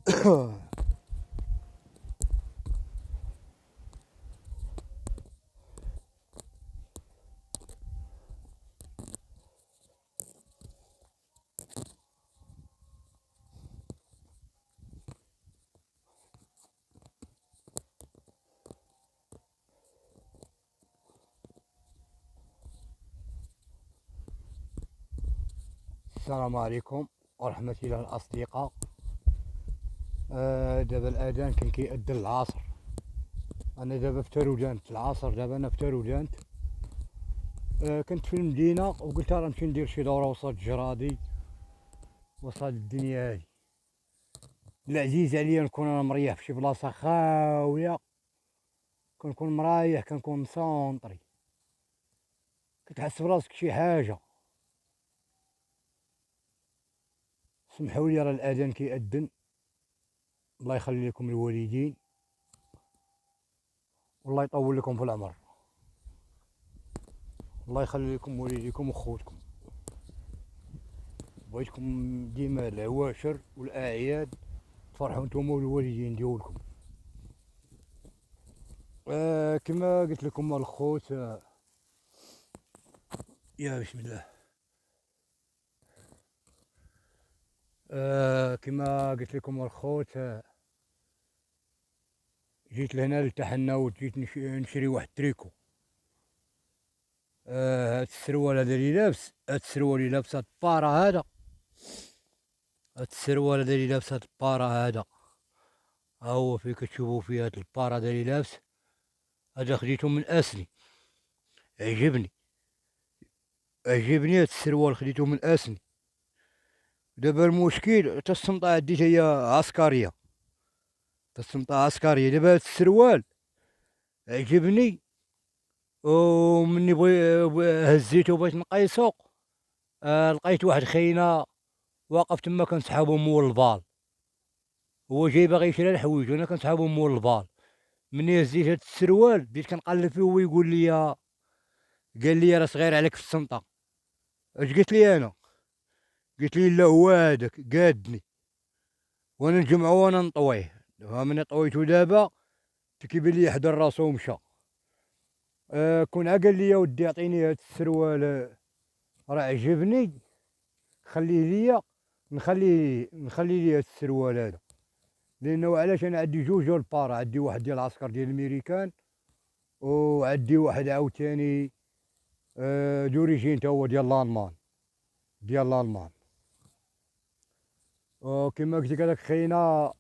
السلام عليكم ورحمة الله الأصدقاء. دابا الأذان كان كيأذن العصر. أنا دابا في تارودانت العصر، دابا أنا في تارودانت. كنت في المدينة وقلت راه نمشي ندير شي دورة وسط جرادي وسط الدنيا هادي. العزيز عليا نكون أنا مريح في شي بلاصة خاوية، كنكون مريح، كنكون مسونطري، كتحس براسك شي حاجة. سمحولي راه الأذان كيأذن، الله يخلي لكم الوالدين والله يطول لكم في العمر، الله يخلي لكم والديكم وخوتكم. بغيتكم ديما العواشر والأعياد تفرحوا نتوما والوالدين ديالكم. كما قلت لكم الخوت، يا بسم الله. كما قلت لكم الخوت، جيت لهنا للتحناوت، جيت نشري واحد التريكو. هاد السروال هذا اللي لابس، هاد السروال اللي لابس، هاد البارا هذا، هاد السروال هذا اللي لابس، هاد البارا هذا، ها هو فين كتشوفوا فيه هاد البارا هذا اللي لابس، هذا خديته من اسني، عجبني عجبني هاد السروال، خديته من اسني. دابا المشكل تا السمطة عندي هي عسكرية، تا السمطة عسكرية. دابا هاد السروال عجبني، ومني هزيتو بغيت نقيسو، لقيت واحد خينا واقف تما كنسحابو مول البال، هو جاي باغي يشري الحوايج وانا كنسحابو مول البال. مني هزيت هاد السروال بديت كنقلب فيه هو يقول لي، قال لي راه صغير عليك في السمطة. اش قلت لي انا؟ قلت لي لا هو هذاك قادني وانا نجمعو وانا نطويه. فهمني طويتو دابا كيبان لي حدا راسو ومشى. كون عا قال لي يا ودي عطيني هاد السروال، راه عجبني، خليه ليا، نخلي لي هاد السروال هذا. لانه علاش؟ انا عندي جوج ديال البارا، عندي واحد ديال العسكر ديال الميريكان، وعندي واحد عاوتاني دوريجين تا هو ديال الالمان، كيما قلت لك هذاك خينا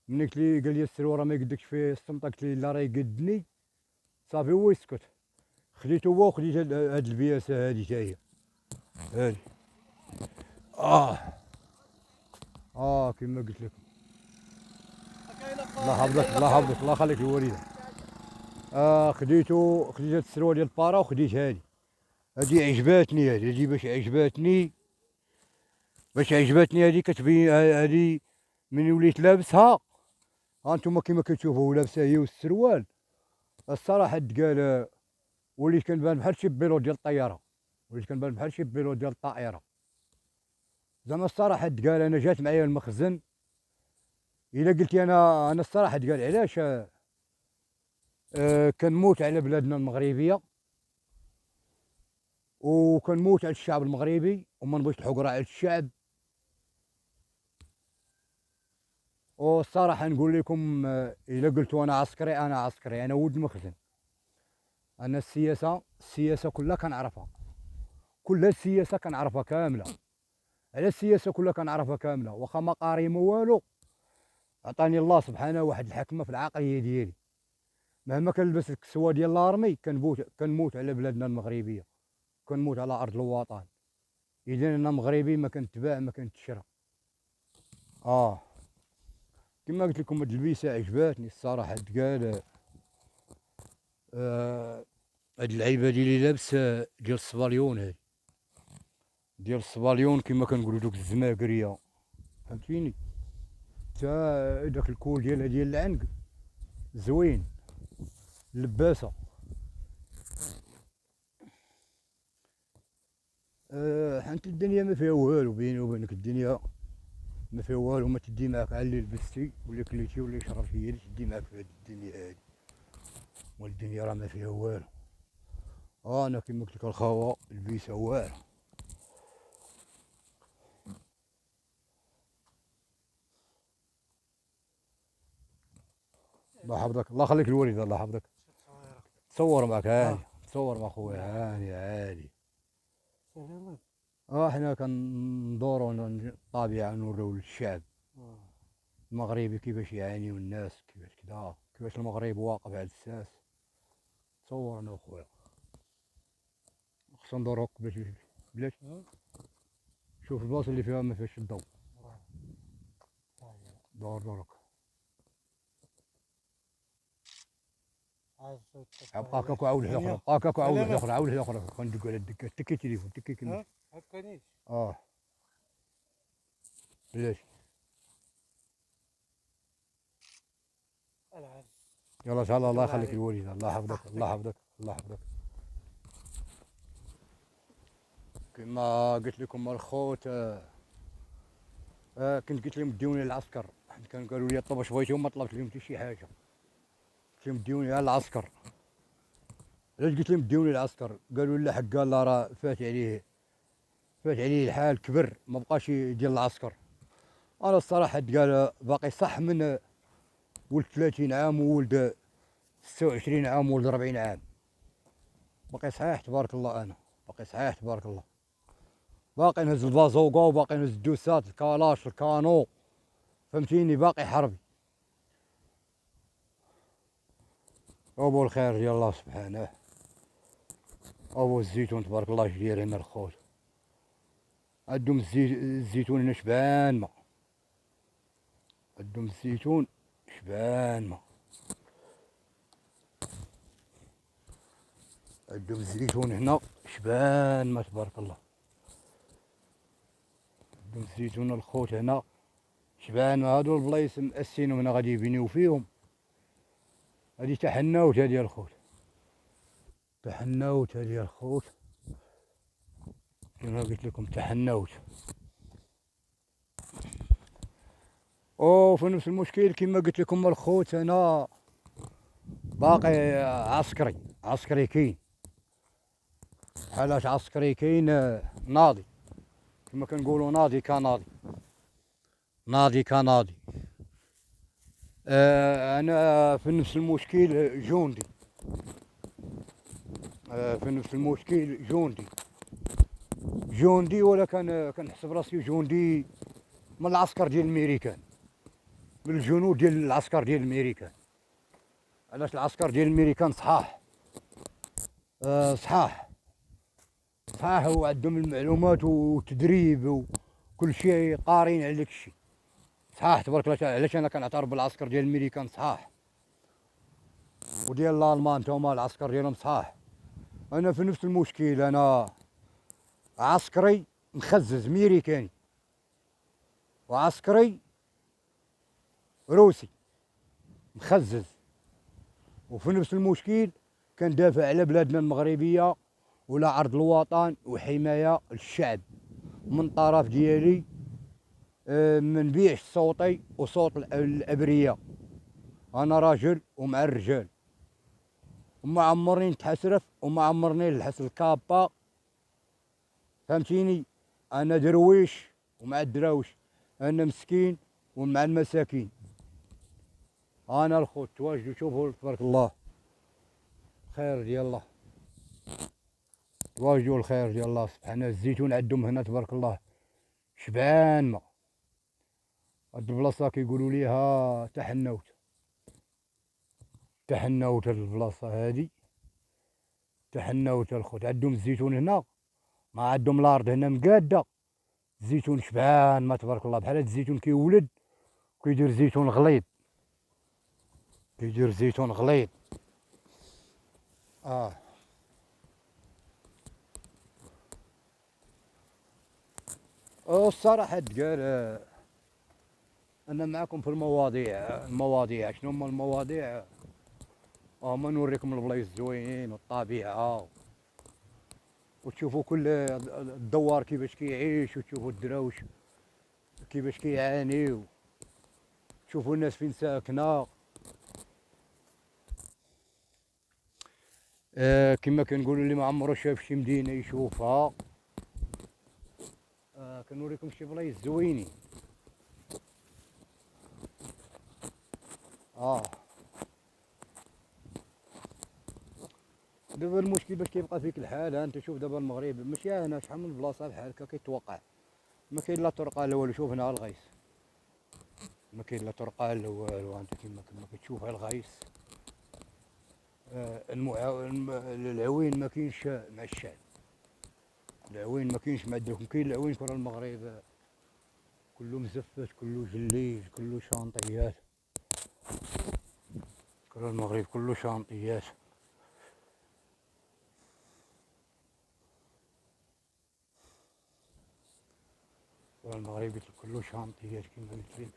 ملي قلت لي، قال لي السروال راه ما يقدكش فيه السمطه، قلت لي لا راه يقدني. صافي هو يسكت، خديتو هو وخديت هاد البياسه هادي تا هي هادي. اه كيما قلت لك، الله يحفظك الله يحفظك الله يخليك الوالده. خديت هاد السروال ديال البارا وخديت هادي عجباتني، هادي باش عجباتني هادي كتبين هادي من وليت لابسها. هانتوما كيما كتشوفوا لابسه هي والسروال، الصراحه تقال وليت كنبان بحال شي بيلوط ديال الطياره، وليت كنبان بحال شي بيلوط ديال الطائره. زعما الصراحه تقال انا جات معايا المخزن، الا قلتي انا الصراحه تقال علاش، كنموت على بلادنا المغربيه، وكنموت على الشعب المغربي، وما نبغيش الحقره على الشعب. والصراحه نقول لكم، الا قلتوا انا عسكري، انا عسكري، انا ولد مخزن. انا السياسه كلها كنعرفها، كل السياسه كنعرفها كامله. على السياسه كلها كنعرفها كامله، واخا ما قاري ما والو، عطاني الله سبحانه واحد الحكمه في العقليه ديالي. مهما كنلبس الكسوه ديال الارمي كنموت على بلادنا المغربيه، كنموت على ارض الوطن. اذا انا مغربي، ما كنتباع ما كنتشرى. كما قلت لكم هاد اللبسه عجباتني الصراحه تقال. هاد العيبه اللي لابس، ديال الصباليون، هادي ديال الصباليون كما كنقولوا دوك الزماكريه، فهمتيني؟ تا داك الكول ديال العنق زوين، لباسه. حنت الدنيا ما فيها والو، بيني وبينك الدنيا ما فيها والو، ما تدي معاك على اللي لبستي ولا كليتي ولا شربتي، هي اللي تدي معاك في هاد الدنيا هادي، والدنيا راه ما فيها والو. انا كيما قلت لك الخوا البيسه واعره. الله يحفظك، الله يخليك الوالد، الله يحفظك. تصور معك هاني، تصور مع خويا هاني عادي. حنا كندورو الطبيعة نوريو للشعب المغربي كيفاش يعاني، والناس كيفاش كدا، كيفاش المغرب واقف على الساس. تصور انا وخويا خصنا ندورو بلاش شوف البلاصة اللي فيها ما فيهاش الضو، دور دورك. بقاك هاكا عاود واحدة أخرى، بقاك هاكا عاود واحدة أخرى، عاود واحدة أخرى. كندق على الدكة، تكي تليفون، تكي كلمة. هكانيش. بلاش. يلا ان شاء الله، الله يخليك الوالد، الله يحفظك، الله يحفظك، الله يحفظك. كما قلت لكم الخوت، كنت قلت لهم ديوني للعسكر، كانوا قالوا لي طلب اش بغيتي، وما طلبت لهم حتى شي حاجه. قلت لهم ديوني على العسكر. علاش قلت لهم ديوني للعسكر؟ قالوا لا حق الله راه فات عليه الحال، كبر ما بقاش يدير العسكر. انا الصراحه قال باقي صح من ولد 30 عام وولد 26 عام وولد 40 عام، باقي صحيح تبارك الله. انا باقي صحيح تبارك الله، باقي نهز البازوكا وباقي نهز الدوسات، الكالاش، الكانو، فهمتيني، باقي حربي. ابو الخير ديال الله سبحانه. ابو الزيتون تبارك الله اش داير هنا الخوت، عندهم الزيتون هنا شبان ما، عندهم الزيتون شبان ما، عندهم الزيتون هنا شبان ما تبارك الله. عندهم الزيتون الخوت هنا شبان ما. هادو البلايص مأسينهم هنا غادي يبنيو فيهم، هادي تحناوت هادي الخوت، تحناوت هادي الخوت كما قلت لكم، تحناوت. في نفس المشكل كما قلت لكم الخوت، انا باقي عسكري كاين، حالاش عسكري كاين، ناضي كما كنقولوا، ناضي كناضي، ناضي كناضي. انا في نفس المشكل جندي، في نفس المشكل جندي ولا كنحسب راسي جندي من العسكر ديال الميريكان، من الجنود ديال العسكر ديال الميريكان. علاش العسكر ديال الميريكان صحاح، صحاح وعندهم المعلومات والتدريب وكل شيء، قارين على داك الشيء صحاح تبارك الله. علاش انا كنعترف بالعسكر ديال الميريكان صحاح، وديال الالمان توما العسكر ديالهم صحاح. انا في نفس المشكل، انا عسكري مخزز ميريكاني وعسكري روسي مخزز، وفي نفس المشكل كندافع على بلادنا المغربيه ولا عرض الوطن وحمايه الشعب من طرف ديالي. ما نبيعش صوتي وصوت الابرياء. انا راجل ومع الرجال، وما عمرني نتحسرف وما عمرني نلحس الكابا، فهمتيني. انا درويش ومع الدراوش، انا مسكين ومع المساكين. انا الخوت تواجدوا شوفوا تبارك الله خير ديال الله، تواجدوا الخير ديال الله سبحانه. الزيتون عندهم هنا تبارك الله شبان ما. هاد البلاصه كيقولوا ليها تحنوت، هاد البلاصه هادي تحنوت الخوت. عندهم الزيتون هنا، ما عندهم الارض هنا مقاده، الزيتون شبان ما تبارك الله، بحال هاد الزيتون كيولد وكيدير زيتون غليظ، كيدير زيتون غليظ. الصراحه تقال، انا معكم في المواضيع شنو هما المواضيع. ما نوريكم البلايص الزوينين والطبيعه، وتشوفوا كل الدوار كيفاش كيعيش، وتشوفوا الدراوش كيفاش كيعانيو، شوفوا الناس فين ساكنه. كما كنقولوا اللي ما عمرو شاف شي مدينه يشوفها. كنوريكم شي بلايص زوينين. دابا المشكل باش كيبقى فيك الحال. انت شوف دابا المغرب ماشي انا شحال من بلاصه بحال هكا كيتوقع ما كاين لا طرقه لا والو. شوف هنا الغيس ما كاين لا طرقه لا والو. انت كما كتشوف الغيس. العوين ما كاينش مع الشعب. العوين ما كاينش مع الدوكم. كاين العوين كره المغرب كله مزفت، كله جليج، كله شانطيات. كره المغرب كله شانطيات. كره المغرب قلت لك كله شانطيات كما قلت لك.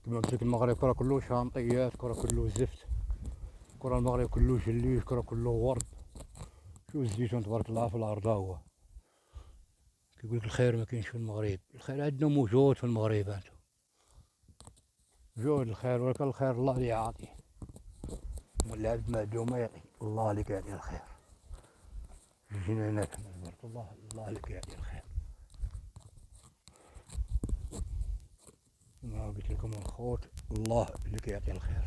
كما قلت لك المغرب كره كله شانطيات، كره كله زفت، كره المغرب كله جليج، كره كله ورد. شوف الزيتون تبارك الله في الارض. هو كيقول لك الخير ما كاينش في المغرب. الخير عندنا موجود في المغرب. انت موجود الخير، ولكن الخير الله اللي يعطيه. العبد ما عنده ما يعطي، الله اللي كيعطي الخير. جنانات تبارك الله، الله اللي كيعطي الخير. ما قلت لكم الخوت، الله اللي كيعطي الخير.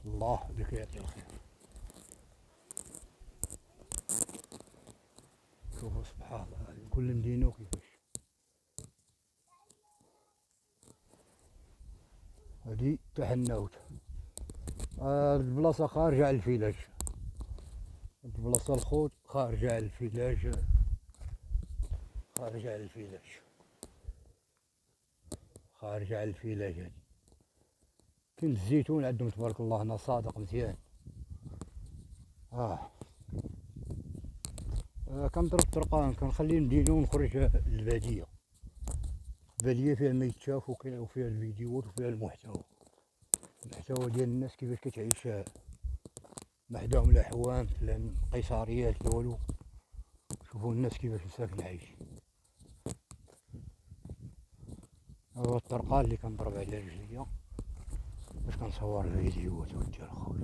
الله اللي كيعطي الخير. شوفوا سبحان الله كل مدينة وكيفاش. هادي تحناوت. هاد البلاصة خارجة على الفيلاج. هاد البلاصة الخوت خارجة على الفيلاج. خارجة على الفيلاج. خارجة على الفيلاج هادي. كاين الزيتون عندهم تبارك الله هنا صادق مزيان. كنضرب طرقان كنخلي المدينة ونخرج للبادية. البادية فيها ما يتشاف وفيها الفيديوهات وفيها المحتوى ديال الناس كيفاش كتعيش ما حداهم لا حوام لا قيصريات لا والو. شوفوا الناس كيفاش مساكن عايشين. هو الطرقان اللي كنضرب على رجليا باش كنصور الفيديوهات ودي الخوت.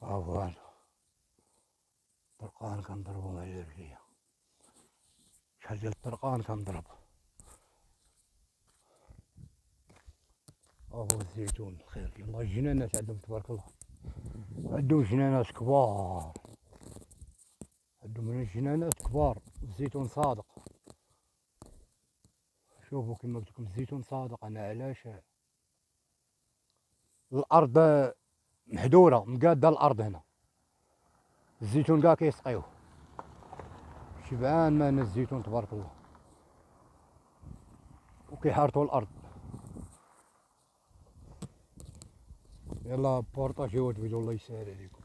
هو الطرقان كنضربهم على رجليا. شحال ديال الطرقان كنضرب. هو الزيتون الخير. يلا الجنانات عندهم تبارك الله. عندهم جنانات كبار. عندهم جنانات كبار. الزيتون صادق. شوفوا كما قلت لكم الزيتون صادق. انا علاش الارض محدوره مقاده الارض هنا. الزيتون كاع كيسقيوه. شبعان ماء الزيتون تبارك الله وكيحارتوا الارض. يلا بورطاجيو الفيديو الله يسهل عليكم.